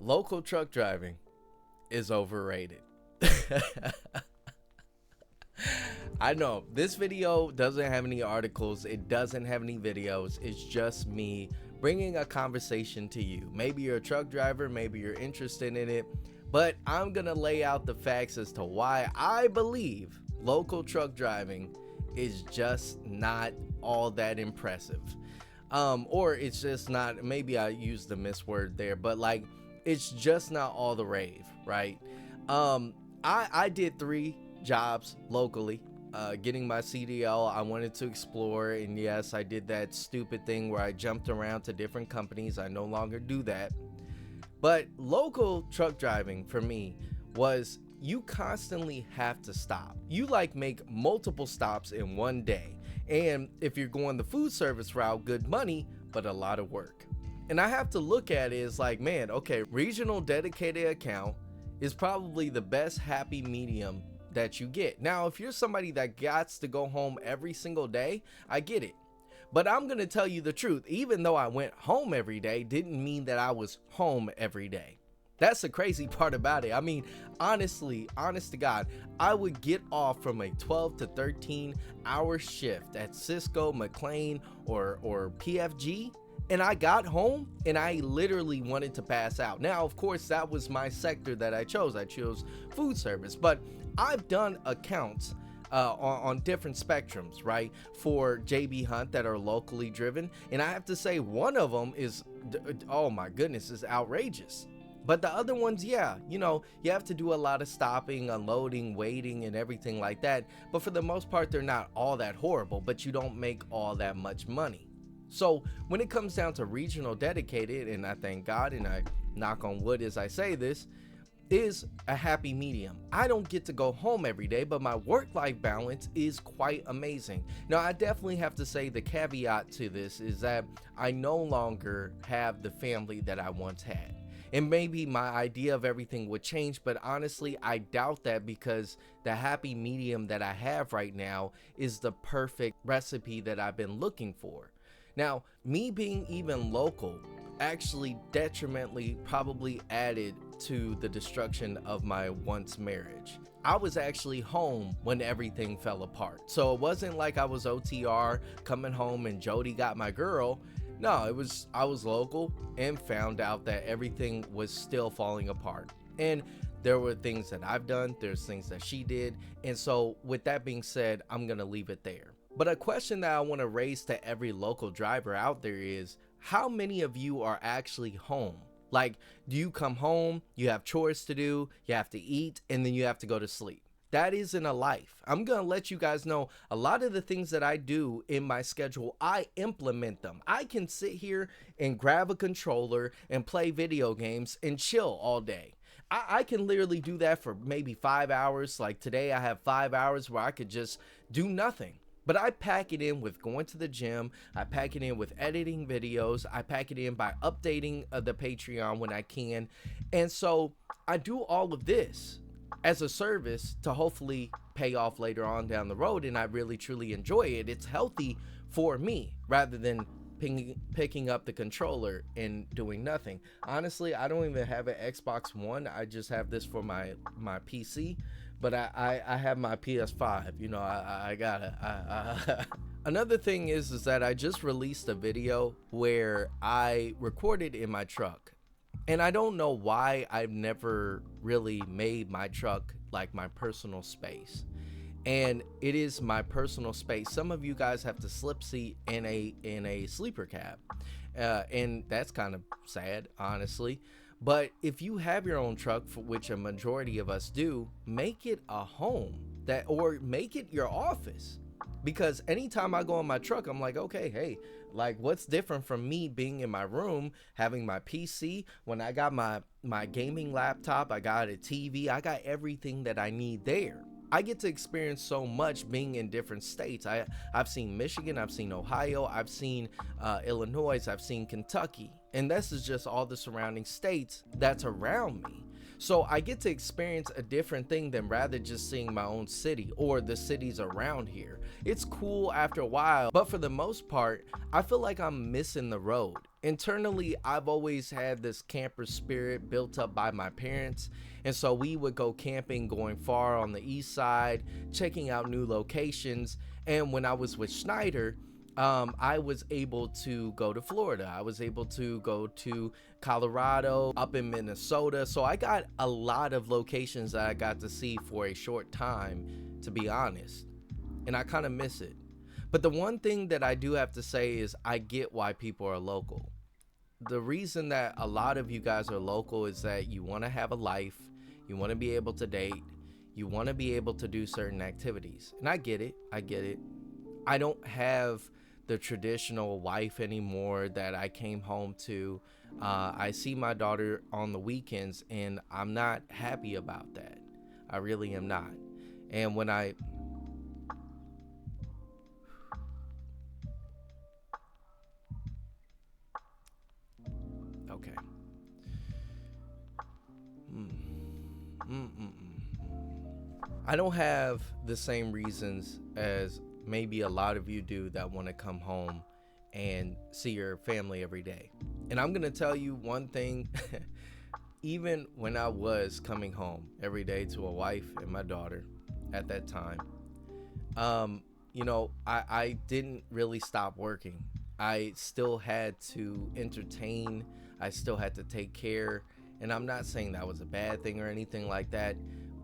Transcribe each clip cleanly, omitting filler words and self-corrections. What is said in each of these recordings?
Local truck driving is overrated. I know this video doesn't have any articles, it doesn't have any videos, it's just me bringing a conversation to you. Maybe you're a truck driver, maybe you're interested in it, but I'm gonna lay out the facts as to why I believe local truck driving is just not all that impressive. Or it's just not, maybe I used the misword there, but like it's just not all the rave, right? I did 3 jobs locally. Getting my CDL, I wanted to explore, and yes, I did that stupid thing where I jumped around to different companies. I no longer do that. But local truck driving for me was you constantly have to stop. You like make multiple stops in one day. And if you're going the food service route, good money, but a lot of work. And I have to look at it as like, man, okay, regional dedicated account is probably the best happy medium that you get. Now, if you're somebody that gets to go home every single day, I get it. But I'm going to tell you the truth. Even though I went home every day, didn't mean that I was home every day. That's the crazy part about it. I mean, honestly, honest to God, I would get off from a 12 to 13 hour shift at Cisco, McLean, or PFG, and I got home and I literally wanted to pass out. Now, of course, that was my sector that I chose. I chose food service, but I've done accounts on different spectrums, right? For JB Hunt that are locally driven. And I have to say one of them is, oh my goodness, is outrageous. But the other ones, yeah, you know, you have to do a lot of stopping, unloading, waiting, and everything like that. But for the most part, they're not all that horrible, but you don't make all that much money. So when it comes down to regional dedicated, and I thank God and I knock on wood as I say this, is a happy medium. I don't get to go home every day, but my work-life balance is quite amazing. Now, I definitely have to say the caveat to this is that I no longer have the family that I once had. And maybe my idea of everything would change, but honestly, I doubt that because the happy medium that I have right now is the perfect recipe that I've been looking for. Now, me being even local actually detrimentally probably added to the destruction of my once marriage. I was actually home when everything fell apart. So it wasn't like I was OTR coming home and Jody got my girl. No, I was local and found out that everything was still falling apart. And there were things that I've done, there's things that she did. And so with that being said, I'm gonna leave it there. But a question that I want to raise to every local driver out there is, how many of you are actually home? Like, do you come home, you have chores to do, you have to eat, and then you have to go to sleep? That isn't a life. I'm going to let you guys know a lot of the things that I do in my schedule, I implement them. I can sit here and grab a controller and play video games and chill all day. I can literally do that for maybe 5 hours. Like today I have 5 hours where I could just do nothing. But I pack it in with going to the gym, I pack it in with editing videos, I pack it in by updating the Patreon when I can. And so I do all of this as a service to hopefully pay off later on down the road, and I really truly enjoy it. It's healthy for me rather than picking up the controller and doing nothing. Honestly, I don't even have an Xbox One. I just have this for my PC. But I have my PS5, you know, I got it. Another thing is that I just released a video where I recorded in my truck. And I don't know why I've never really made my truck like my personal space. And it is my personal space. Some of you guys have to slip seat in a sleeper cab. And that's kind of sad, honestly. But if you have your own truck, for which a majority of us do, make it a home or make it your office. Because anytime I go in my truck, I'm like, okay, hey, like what's different from me being in my room, having my PC, when I got my gaming laptop, I got a TV, I got everything that I need there. I get to experience so much being in different states. I've seen Michigan, I've seen Ohio, I've seen Illinois, I've seen Kentucky. And this is just all the surrounding states that's around me. So I get to experience a different thing than rather just seeing my own city or the cities around here. It's cool after a while, but for the most part, I feel like I'm missing the road. Internally, I've always had this camper spirit built up by my parents, and so we would go camping going far on the east side, checking out new locations. And when I was with Schneider, I was able to go to Florida. I was able to go to Colorado, up in Minnesota. So I got a lot of locations that I got to see for a short time, to be honest. And I kind of miss it. But the one thing that I do have to say is I get why people are local. The reason that a lot of you guys are local is that you want to have a life, you want to be able to date, you want to be able to do certain activities. And I get it. I get it. I don't have the traditional wife anymore that I came home to. I see my daughter on the weekends, and I'm not happy about that. I really am not. And when I okay. I don't have the same reasons as maybe a lot of you do that want to come home and see your family every day. And I'm going to tell you one thing. Even when I was coming home every day to a wife and my daughter at that time, I didn't really stop working. I still had to entertain. I still had to take care. And I'm not saying that was a bad thing or anything like that,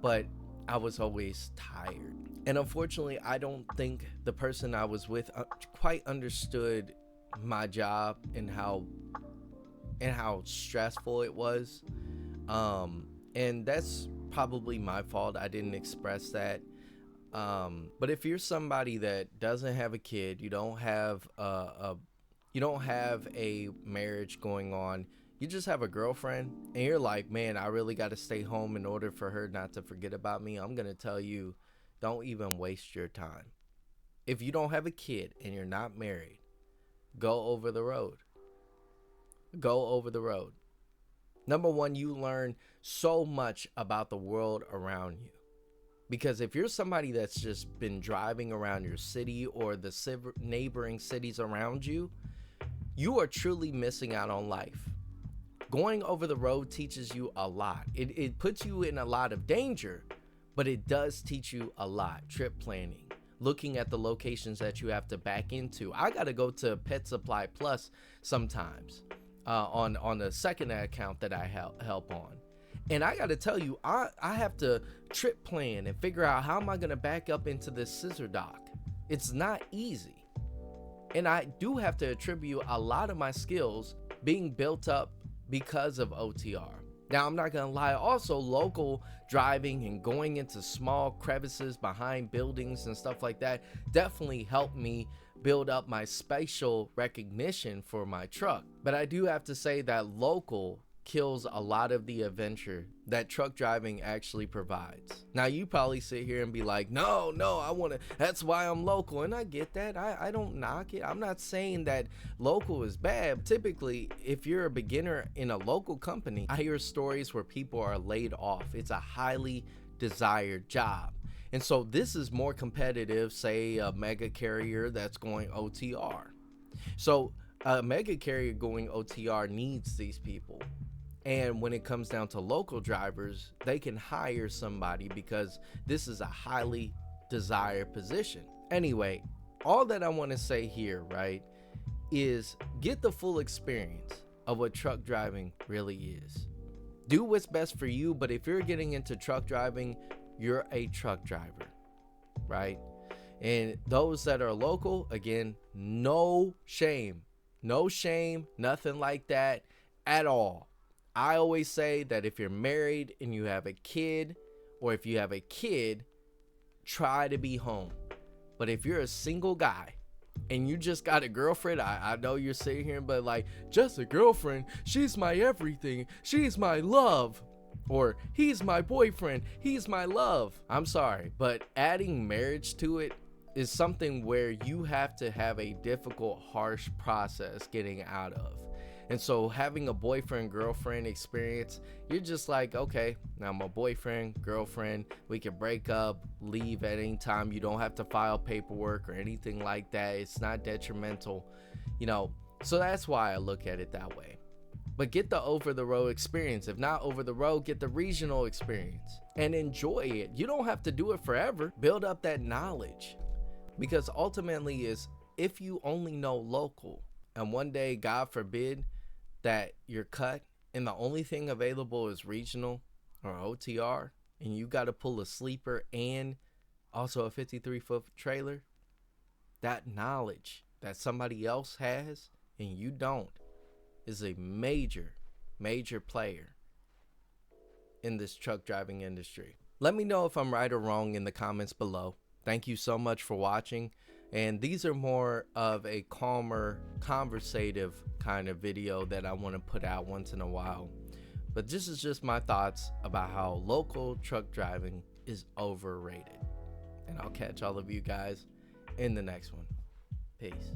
but I was always tired. And unfortunately, I don't think the person I was with quite understood my job and how stressful it was. And that's probably my fault. I didn't express that. But if you're somebody that doesn't have a kid, you don't have a marriage going on, you just have a girlfriend, and you're like, man, I really got to stay home in order for her not to forget about me, I'm going to tell you, don't even waste your time. If you don't have a kid and you're not married, go over the road. Go over the road. Number one, you learn so much about the world around you. Because if you're somebody that's just been driving around your city or the neighboring cities around you, you are truly missing out on life. Going over the road teaches you a lot. It puts you in a lot of danger, but it does teach you a lot. Trip planning, looking at the locations that you have to back into. I got to go to Pet Supply Plus sometimes on the second account that I help on. And I got to tell you, I have to trip plan and figure out how am I going to back up into this scissor dock. It's not easy. And I do have to attribute a lot of my skills being built up because of OTR. Now, I'm not going to lie. Also, local driving and going into small crevices behind buildings and stuff like that definitely helped me build up my spatial recognition for my truck. But I do have to say that local kills a lot of the adventure that truck driving actually provides. Now, you probably sit here and be like, no, that's why I'm local. And I get that. I don't knock it. I'm not saying that local is bad. Typically, if you're a beginner in a local company, I hear stories where people are laid off. It's a highly desired job. And so this is more competitive, say a mega carrier that's going OTR. So a mega carrier going OTR needs these people. And when it comes down to local drivers, they can hire somebody because this is a highly desired position. Anyway, all that I want to say here, right, is get the full experience of what truck driving really is. Do what's best for you, but if you're getting into truck driving, you're a truck driver, right? And those that are local, again, no shame, nothing like that at all. I always say that if you're married and you have a kid, or if you have a kid, try to be home. But if you're a single guy and you just got a girlfriend, I know you're sitting here, but like, just a girlfriend, she's my everything, she's my love. Or he's my boyfriend, he's my love. I'm sorry, but adding marriage to it is something where you have to have a difficult, harsh process getting out of. And so having a boyfriend girlfriend experience, you're just like, okay, now I'm a boyfriend girlfriend, we can break up, leave at any time. You don't have to file paperwork or anything like that. It's not detrimental, you know. So that's why I look at it that way. But get the over the road experience. If not over the road, get the regional experience and enjoy it. You don't have to do it forever. Build up that knowledge, because ultimately is, if you only know local and one day, God forbid, that you're cut and the only thing available is regional or OTR, and you got to pull a sleeper and also a 53-foot trailer, that knowledge that somebody else has and you don't is a major player in this truck driving industry. Let me know if I'm right or wrong in the comments below. Thank you so much for watching. And these are more of a calmer, conversative kind of video that I want to put out once in a while. But this is just my thoughts about how local truck driving is overrated. And I'll catch all of you guys in the next one. Peace.